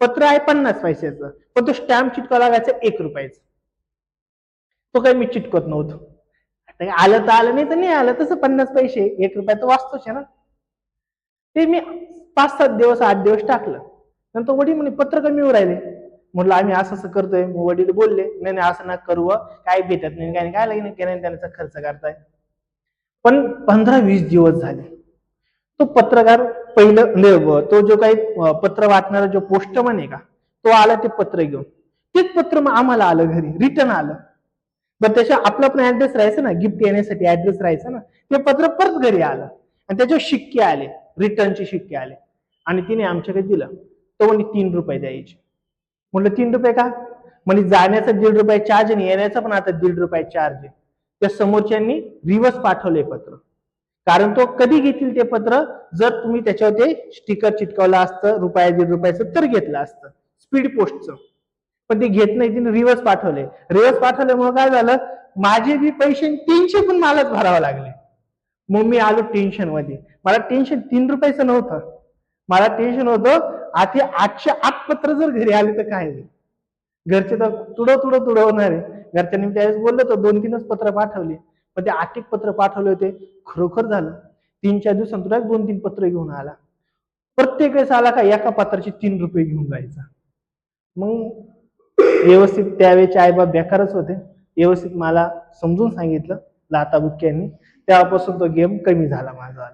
पत्र आहे 50 पैशाचं, पण तो स्टॅम्प चिटकावा लागायचा 1 रुपयाचा. तो काही मी चिटकत नव्हतो. आलं तर आलं, नाही तर नाही आलं, तसं 50 पैसे 1 रुपया तर वाचतोच आहे ना. ते मी 5-7 दिवस 8 दिवस टाकलं. नंतर वडील म्हणे पत्र कमी होऊ राहिले. म्हटलं आम्ही असं असं करतोय. वडील बोलले नाही नाही असं ना करू, काय भेटत नाही, काय लागेल त्यांचा खर्च करताय. पण 15-20 दिवस झाले. तो पत्रकार पहिलं तो जो काही पत्र वाटणारा जो पोस्टमन आहे का, तो आला ते पत्र घेऊन. तेच पत्र मग आम्हाला आलं घरी, रिटर्न आलं. बरं त्याच्या आपला पण ऍड्रेस राहायचा ना, गिफ्ट येण्यासाठी ऍड्रेस राहायचा ना. ते पत्र परत घरी आलं आणि त्याच्यावर शिक्के आले, रिटर्नचे शिक्के आले आणि तिने आमच्याकडे दिलं. तो म्हणजे 3 रुपये द्यायचे. म्हटलं 3 रुपये का? म्हणजे जाण्याचा 1.5 रुपये चार्ज आणि येण्याचा पण आता 1.5 रुपये चार्ज आहे. त्या समोरच्यांनी रिव्हर्स पाठवले पत्र. कारण तो कधी घेतील ते पत्र, जर तुम्ही त्याच्यावर ते स्टिकर चिटकवलं असतं रुपया 1.5 रुपयाचं तर घेतलं असतं, स्पीड पोस्टचं. पण ते घेत नाही, तिने रिव्हर्स पाठवले. रिव्हर्स पाठवल्यामुळे काय झालं, माझे बी पैसे 300 पण मलाच भरावं लागले. मग मी आलो टेन्शन मध्ये. मला टेन्शन 3 रुपयाचं नव्हतं, मला टेन्शन होतं आता 808 पत्र जर घरी आले तर काय होईल. घरचे तर तुडवणार आहे. घरच्यांनी त्यावेळेस बोललो तर 2-3च पत्र पाठवली, पण ते 8 पत्र पाठवले होते. खरोखर झालं 3-4 दिवसांत तुला 2-3 पत्र घेऊन आला. प्रत्येक वेळेस आला का एका पत्राचे 3 रुपये घेऊन जायचा. मग व्यवस्थित त्यावेळेचे आईबाप बेकारच होते. व्यवस्थित मला समजून सांगितलं लाताबुक्क्यांनी, तेव्हापासून तो गेम कमी झाला माझा.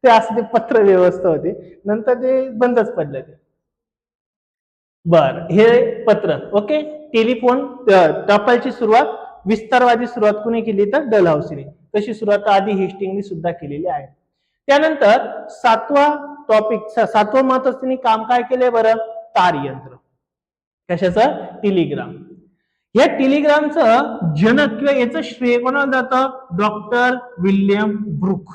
ते असं ते पत्र व्यवस्था होते, नंतर ते बंदच पडलं ते. बर, हे पत्र ओके. टेलिफोन टपालची सुरुवात, विस्तारवादी सुरुवात कोणी केली तर डलहौसीने. तशी सुरुवात आधी हेस्टिंगनी सुद्धा केलेली आहे. त्यानंतर सातवा टॉपिक, सातवं महत्वाचं काम काय केलंय बरं, तार यंत्र. कशाचं, टेलिग्राम. या टेलिग्रामचं जनक किंवा याचं श्रेय कोणाला जातं, डॉक्टर विल्यम ब्रूक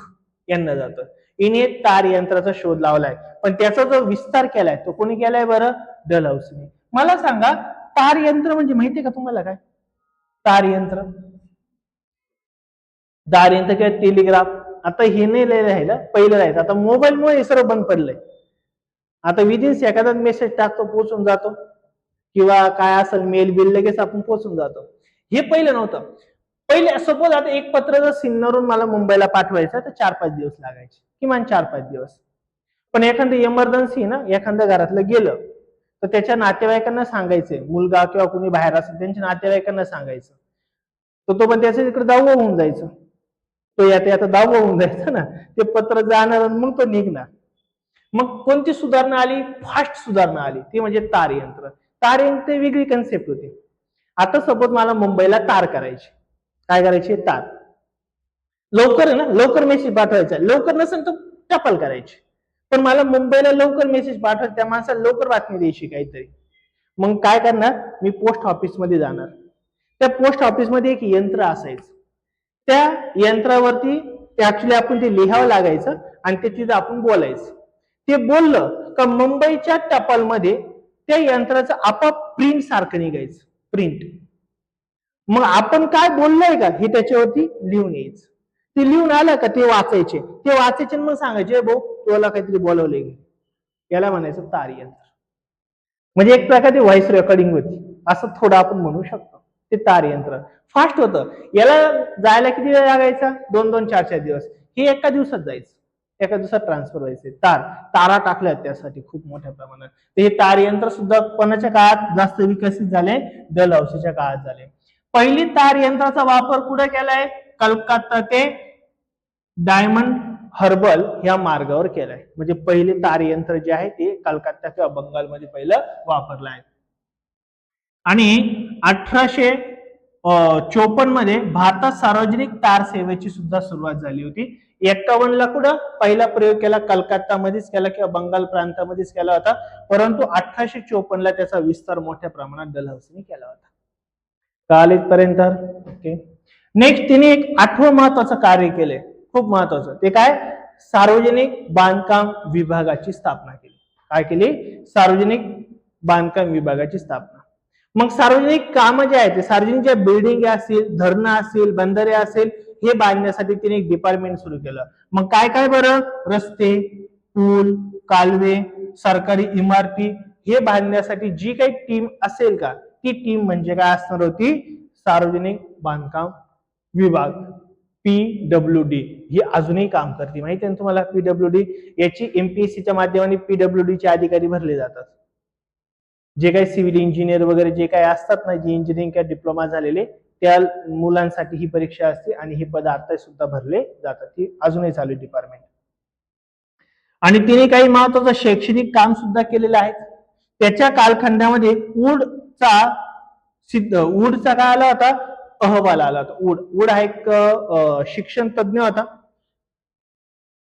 यांना जातं. इने तार यंत्राचा शोध लावलाय, पण त्याचा जो विस्तार केलाय तो कोणी केलाय बरं, डलहौसीने. मला सांगा, तार यंत्र म्हणजे माहितीये का तुम्हाला काय, तार यंत्र, तार यंत्र किंवा टेलिग्राफ. आता हे नाही राहिलं, पहिलं राहायचं. आता मोबाईलमुळे हे सर्व बंद पडलंय. आता विदिन सेकंदात मेसेज टाकतो, पोहोचून जातो, किंवा काय असेल मेल बिल लगेच आपण पोहोचून जातो. हे पहिलं नव्हतं. पहिले सपोज आता एक पत्र जर सिन्नरवरून मला मुंबईला पाठवायचं तर 4-5 दिवस लागायचे, किमान 4-5 दिवस. पण एखादी इमर्जन्सी ना, एखाद्या घरातलं गेलं तर त्याच्या नातेवाईकांना सांगायचे, मुलगा किंवा कोणी बाहेर असेल त्यांच्या नातेवाईकांना सांगायचं, तर तो पण त्याचं तिकडे दावा होऊन जायचं. तो आता दावा होऊन जायचं ना, ते पत्र जाणार आणि मग तो निघणार. मग कोणती सुधारणा आली, फास्ट सुधारणा आली, ती म्हणजे तार यंत्र. तार यंत्र वेगळी कन्सेप्ट होती. आता सपोज मला मुंबईला तार करायची, काय करायची, तार लवकर आहे ना, लवकर मेसेज पाठवायचा, लवकर नसेल तर टपाल करायची. पण मला मुंबईला लवकर मेसेज पाठवायचा, त्या माणसाला लवकर बातमी द्यायची काहीतरी. मग काय करणार, मी पोस्ट ऑफिस मध्ये जाणार. त्या पोस्ट ऑफिस मध्ये एक यंत्र असायचं, त्या यंत्रावरती ऍक्च्युली आपण ते लिहावं लागायचं आणि ते तिथं आपण बोलायचं. ते बोललं का मुंबईच्या टपालमध्ये त्या यंत्राचं आपोआप प्रिंट सारखं निघायचं, प्रिंट. मग आपण काय बोललोय का हे त्याच्यावरती लिहून यायचं. ते लिहून आलं का ते वाचायचे मग सांगायचे, भाऊ तुला काहीतरी बोलवलंय, याला म्हणायचं तार यंत्र. म्हणजे एक प्रकारची व्हॉइस रेकॉर्डिंग होती, असं थोडं आपण म्हणू शकतो. ते तार यंत्र फास्ट होतं. याला जायला किती वेळ लागायचा, 2-2, 4-4 दिवस. हे एका दिवसात जायचं, एका दिवसात ट्रान्सफर व्हायचे. तारा टाकल्या त्यासाठी खूप मोठ्या प्रमाणात. हे तार यंत्र सुद्धा कोणाच्या काळात जास्त विकसित झाले, डलहौसीच्या काळात झाले. पहिली तार यंत्राचा वापर कुठे केलाय, कलकत्ता ते डायमंड हर्बल या मार्गावर केलाय. म्हणजे पहिले तार यंत्र जे आहे ते कलकत्ता किंवा बंगालमध्ये पहिलं वापरलं आहे. आणि 1854 मध्ये भारतात सार्वजनिक तार सेवेची सुद्धा सुरुवात झाली होती. 51 ला कुठं पहिला प्रयोग केला, कलकत्ता मध्येच केला किंवा बंगाल प्रांतामध्येच केला होता. परंतु 1854 ला त्याचा विस्तार मोठ्या प्रमाणात डलहौसीने केला होता. काल इथपर्यंत ओके. नेक्स्ट तिने एक 8वं महत्वाचं कार्य केले, खूप महत्वाचं. ते काय, सार्वजनिक बांधकाम विभागाची स्थापना केली. काय केली, सार्वजनिक बांधकाम विभागाची स्थापना. मग सार्वजनिक काम जे आहेत, सार्वजनिक ज्या बिल्डिंग असतील, धरणं असतील, बंदरे असेल, हे बांधण्यासाठी तिने एक डिपार्टमेंट सुरू केलं. मग काय काय बरं, रस्ते, पूल, कालवे, सरकारी इमारती हे बांधण्यासाठी जी काही टीम असेल का, ती टीम म्हणजे काय असणार होती, सार्वजनिक बांधकाम विभाग, PWD. ही अजूनही काम करते, माहिती आहे तुम्हाला PWD. याची MPSCच्या माध्यमाने PWD चे अधिकारी भरले जातात. जे काही सिव्हिल इंजिनियर वगैरे जे काही असतात ना, जे इंजिनिअरिंग किंवा डिप्लोमा झालेले, त्या मुलांसाठी ही परीक्षा असते आणि हे पद आता सुद्धा भरले जातात. ती अजूनही चालू डिपार्टमेंट. आणि तिने काही महत्वाचं शैक्षणिक काम सुद्धा केलेलं आहे. त्याच्या कालखंडामध्ये वूडचा काय आला होता, अहवाल आला होता. वूड हा एक शिक्षण तज्ञ होता.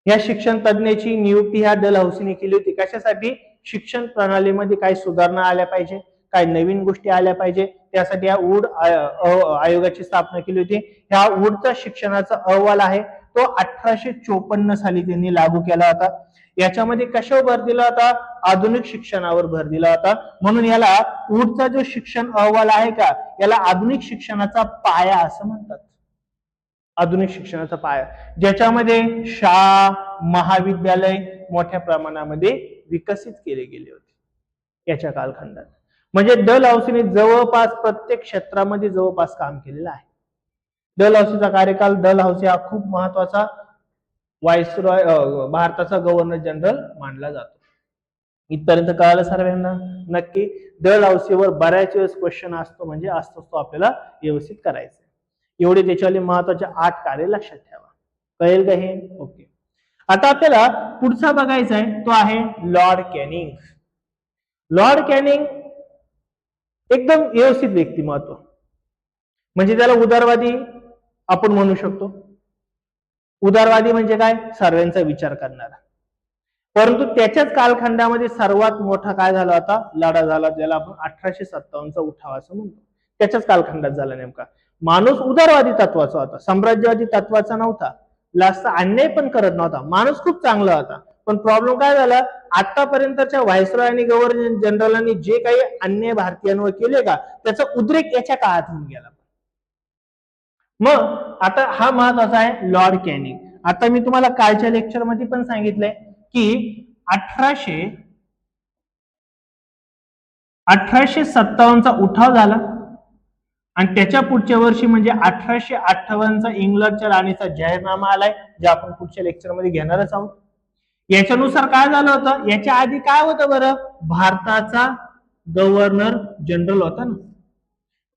या शिक्षण तज्ञाची नियुक्ती ह्या डलहौसीने केली होती. कशासाठी, शिक्षण प्रणालीमध्ये काय सुधारणा आल्या पाहिजे, काय नवीन गोष्टी आल्या पाहिजे, त्यासाठी या वूड आयोगाची स्थापना केली होती. ह्या वूडचा शिक्षणाचा अहवाल आहे तो 1854 साली त्यांनी लागू केला होता. याच्यामध्ये कशावर भर दिला होता, आधुनिक शिक्षणावर भर दिला होता. म्हणून याला वूडचा जो शिक्षण अहवाल आहे का, याला आधुनिक शिक्षणाचा पाया असं म्हणतात. आधुनिक शिक्षणाचा पाया, ज्याच्यामध्ये शाळा, महाविद्यालय मोठ्या प्रमाणामध्ये विकसित केले गेले होते याच्या कालखंडात. म्हणजे डलहौसीने जवळपास प्रत्येक क्षेत्रामध्ये जवळपास काम केलेलं आहे. डलहौसीचा कार्यकाल, डलहौसी हा खूप महत्वाचा व्हाईसरॉय, भारताचा गव्हर्नर जनरल मानला जातो. इथपर्यंत कळालं सर्वांना? नक्की. डळहौसीवर बऱ्याच वेळेस क्वेश्चन असतो, म्हणजे असतो तो आपल्याला व्यवस्थित करायचं. एवढे त्याच्यावाले महत्वाचे 8 कार्य लक्षात ठेवा. कळेल का हे? ओके. आता आपल्याला पुढचा बघायचा आहे, तो आहे लॉर्ड कॅनिंग. लॉर्ड कॅनिंग एकदम व्यवस्थित व्यक्तिमत्व, म्हणजे त्याला उदारवादी आपण म्हणू शकतो. उदारवादी म्हणजे काय? सर्वांचा विचार करणारा. परंतु त्याच्याच कालखंडामध्ये सर्वात मोठा काय झाला होता? लढा झाला, ज्याला आपण 1857चा उठाव असं म्हणतो. त्याच्याच कालखंडात झाला नेमका. माणूस उदारवादी तत्वाचा होता, साम्राज्यवादी तत्वाचा नव्हता. जास्त अन्याय पण करत नव्हता, माणूस खूप चांगला होता. पण प्रॉब्लेम काय झाला? आतापर्यंतच्या व्हायसरॉय आणि गव्हर्नर जनरलांनी जे काही अन्याय भारतीयांवर केले का, त्याचा उद्रेक याच्या काळात होऊन गेला. मग आता हा महत्वाचा आहे लॉर्ड कॅनिंग. आता मी तुम्हाला कालच्या लेक्चर मध्ये पण सांगितलंय की 1857चा उठाव झाला आणि त्याच्या पुढच्या वर्षी म्हणजे 1858चा इंग्लंडच्या राणीचा जाहीरनामा आलाय, जे आपण पुढच्या लेक्चर मध्ये घेणारच आहोत. याच्यानुसार काय झालं होतं? याच्या आधी काय होतं बरं? भारताचा गव्हर्नर जनरल होता ना,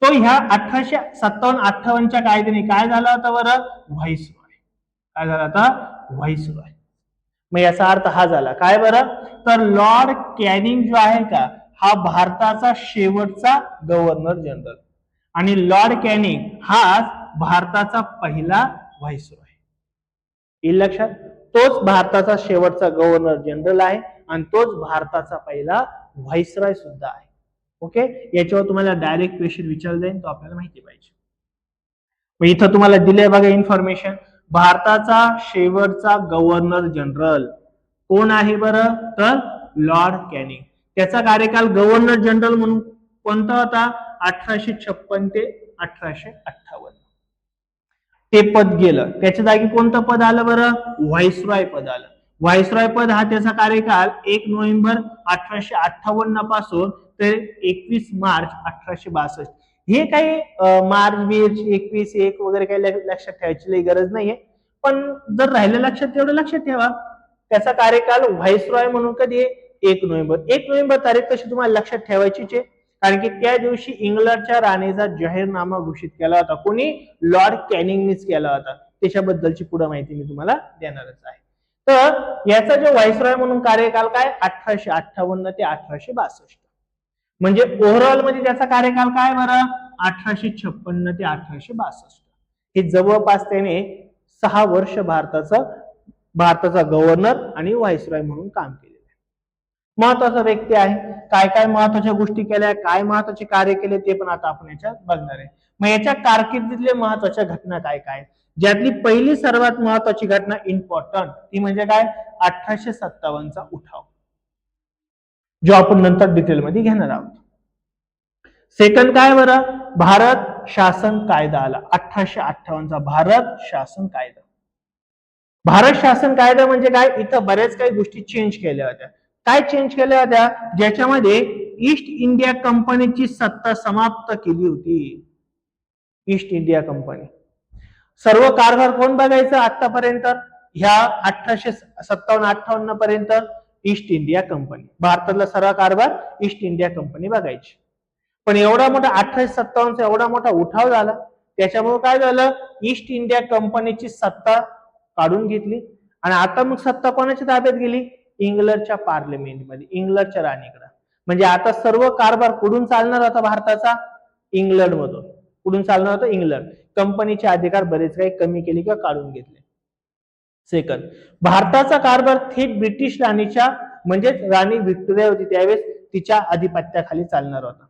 तो ह्या 1857-58च्या कायद्याने काय झाला होता बरं? व्हाईसरॉय. काय झाला होता? व्हाईसरॉय. मग याचा अर्थ हा झाला काय बरं? तर लॉर्ड कॅनिंग जो आहे का, हा भारताचा शेवटचा गव्हर्नर जनरल, आणि लॉर्ड कॅनिंग हा भारताचा पहिला व्हाईसरॉय. येईल लक्षात? तोच भारताचा शेवटचा गव्हर्नर जनरल आहे आणि तोच भारताचा पहिला व्हाईसरॉय सुद्धा आहे. ओके, याच्यावर तुम्हाला डायरेक्ट क्वेश्चन विचारलं जाईल, तो आपल्याला माहिती पाहिजे. मग इथं तुम्हाला दिले बघा इन्फॉर्मेशन. भारताचा शेवटचा गव्हर्नर जनरल कोण आहे बरं? तर लॉर्ड कॅनिंग. त्याचा कार्यकाल गव्हर्नर जनरल म्हणून कोणता होता? 1856 ते 1858. ते पद गेलं, त्याच्या जागी कोणतं पद आलं बरं? व्हाईसरॉय पद आलं. व्हाईसरॉय पद हा त्याचा कार्यकाल 1 नोव्हेंबर 1858 पासून ते 21 मार्च 1862. हे काही मार्च 21 1 वगैरे काही लक्षात ठेवायची गरज नाहीये, पण जर राहिलं लक्षात तेवढं लक्षात ठेवा. त्याचा कार्यकाल व्हाईसरॉय म्हणून कधी? 1 नोव्हेंबर. 1 नोव्हेंबर तारीख तशी तुम्हाला लक्षात ठेवायचीच आहे, कारण की त्या दिवशी इंग्लंडच्या राणीचा जाहीरनामा घोषित केला होता. कोणी? लॉर्ड कॅनिंगनीच केला होता. त्याच्याबद्दलची पुढे माहिती मी तुम्हाला देणारच आहे. तर याचा जो व्हाईसरॉय म्हणून कार्यकाल काय? 1858 ते 1862. म्हणजे ओव्हरऑल मध्ये त्याचा कार्यकाल काय बरं? 1856 ते 1862. हे जवळपास त्याने 6 वर्ष भारताचा गव्हर्नर आणि व्हाईसरॉय म्हणून काम केलेलं आहे. महत्वाचा व्यक्ती आहे. काय काय महत्वाच्या गोष्टी केल्या, काय महत्वाचे कार्य केले, ते पण आता आपण याच्यात बघणार आहे. मग याच्या कारकिर्दीतल्या महत्वाच्या घटना काय काय? ज्यातली पहिली सर्वात महत्वाची घटना इम्पॉर्टंट, ती म्हणजे काय? 1857चा उठाव, जो आपण नंतर डिटेलमध्ये घेणार आहोत. सेकंड काय बरं? भारत शासन कायदा आला. 1858चा भारत शासन कायदा. भारत शासन कायदा म्हणजे काय? इथं बऱ्याच काही गोष्टी चेंज केल्या होत्या. काय चेंज केल्या होत्या? ज्याच्यामध्ये ईस्ट इंडिया कंपनीची सत्ता समाप्त केली होती. ईस्ट इंडिया कंपनी सर्व कारभार कोण बघायचं आतापर्यंत? ह्या 1857-58 पर्यंत ईस्ट इंडिया कंपनी, भारतातला सर्व कारभार ईस्ट इंडिया कंपनी बघायची. पण एवढा मोठा 1857चा एवढा मोठा उठाव झाला, त्याच्यामुळे काय झालं? ईस्ट इंडिया कंपनीची सत्ता काढून घेतली आणि आता मग सत्ता कोणाच्या ताब्यात गेली? इंग्लंडच्या पार्लिमेंटमध्ये, इंग्लंडच्या राणीकडे. म्हणजे आता सर्व कारभार कुठून चालणार होता भारताचा? इंग्लंड मधून. कुठून चालणार होता? इंग्लंड. कंपनीचे अधिकार बरेच काही कमी केले किंवा काढून घेतले. सेकंड, भारताचा कारभार थेट ब्रिटिश राणीच्या, म्हणजे राणी व्हिक्टोरिया होती त्यावेळेस, तिच्या अधिपत्याखाली चालणार होता.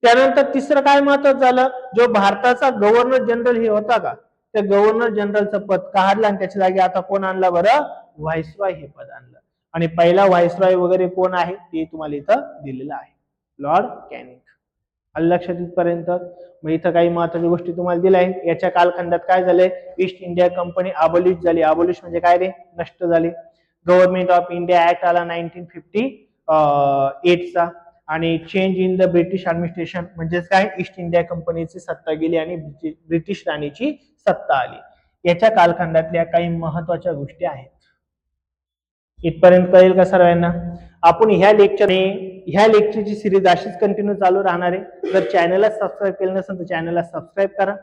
त्यानंतर तिसरं काय महत्वाचं झालं? जो भारताचा गव्हर्नर जनरल हे होता का, त्या गव्हर्नर जनरलचं पद काढलं आणि त्याच्या जागी आता कोण आणलं बरं? व्हाईसरॉय हे पद आणलं. आणि पहिला व्हाईसरॉय वगैरे कोण आहे ते तुम्हाला इथं दिलेलं आहे, लॉर्ड कॅनिंग. लक्षात इथपर्यंत? मग इथं काही महत्वाच्या गोष्टी तुम्हाला दिल्या आहेत. याच्या कालखंडात काय झालंय? ईस्ट इंडिया कंपनी अबॉलिश झाली. अबॉलिश म्हणजे काय रे? नष्ट झाली. गव्हर्नमेंट ऑफ इंडिया ऍक्ट आला 1958 चा, आणि change in the British administration म्हणजेच काय? ईस्ट इंडिया कंपनीची सत्ता गेली आणि ब्रिटिश राणीची सत्ता आली. याच्या कालखंडातल्या काही महत्वाच्या गोष्टी आहेत. इथपर्यंत कळेल का सर्वांना? आपण ह्या लेक्चरची सिरीज अशीच कंटिन्यू चालू राहणार आहे. जर चॅनलला सबस्क्राईब केलं नसेल तर चॅनलला सबस्क्राईब करा.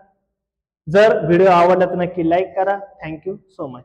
जर व्हिडिओ आवडला तर नक्की लाईक करा. Thank you so much.